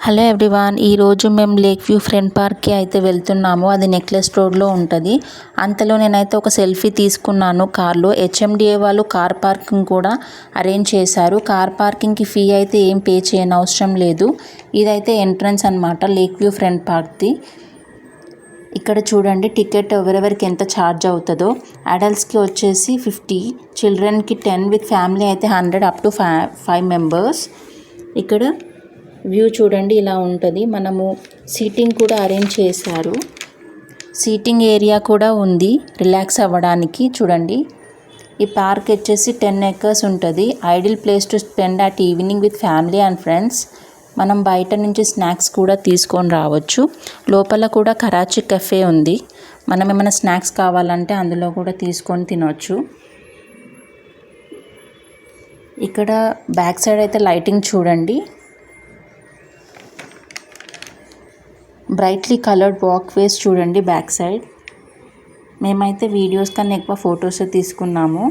Hello everyone, ఈరోజు మేము lake view friend పార్క్కి అయితే వెళ్తున్నాము. అది నెక్లెస్ రోడ్లో ఉంటుంది. అంతలో నేనైతే ఒక సెల్ఫీ తీసుకున్నాను కార్లో. హెచ్ఎండిఏ వాళ్ళు కార్ పార్కింగ్ కూడా అరేంజ్ చేశారు. కార్ పార్కింగ్కి ఫీ అయితే ఏం పే చేయని అవసరం లేదు. ఇదైతే ఎంట్రన్స్ అన్నమాట లేక్ వ్యూ ఫ్రెండ్ పార్క్ది. ఇక్కడ చూడండి టికెట్ ఎవరెవరికి ఎంత ఛార్జ్ అవుతుందో. అడల్ట్స్కి వచ్చేసి 50, చిల్డ్రన్కి 10, విత్ ఫ్యామిలీ అయితే 100 అప్ టు 5 మెంబర్స్. ఇక్కడ వ్యూ చూడండి ఇలా ఉంటుంది. మనము సీటింగ్ కూడా అరేంజ్ చేశారు. సీటింగ్ ఏరియా కూడా ఉంది రిలాక్స్ అవ్వడానికి. చూడండి ఈ పార్క్ వచ్చేసి 10 acres ఉంటుంది. Ideal place to spend at evening with family and friends. మనం బయట నుంచి స్నాక్స్ కూడా తీసుకొని రావచ్చు. లోపల కూడా కరాచీ కెఫే ఉంది. మనం ఏమైనా స్నాక్స్ కావాలంటే అందులో కూడా తీసుకొని తినవచ్చు. ఇక్కడ బ్యాక్ సైడ్ అయితే లైటింగ్ చూడండి. బ్రైట్లీ కలర్డ్ వాక్ వేస్ చూడండి బ్యాక్ సైడ్. మేమైతే వీడియోస్ కన్నా ఎక్కువ ఫొటోస్ తీసుకున్నాము.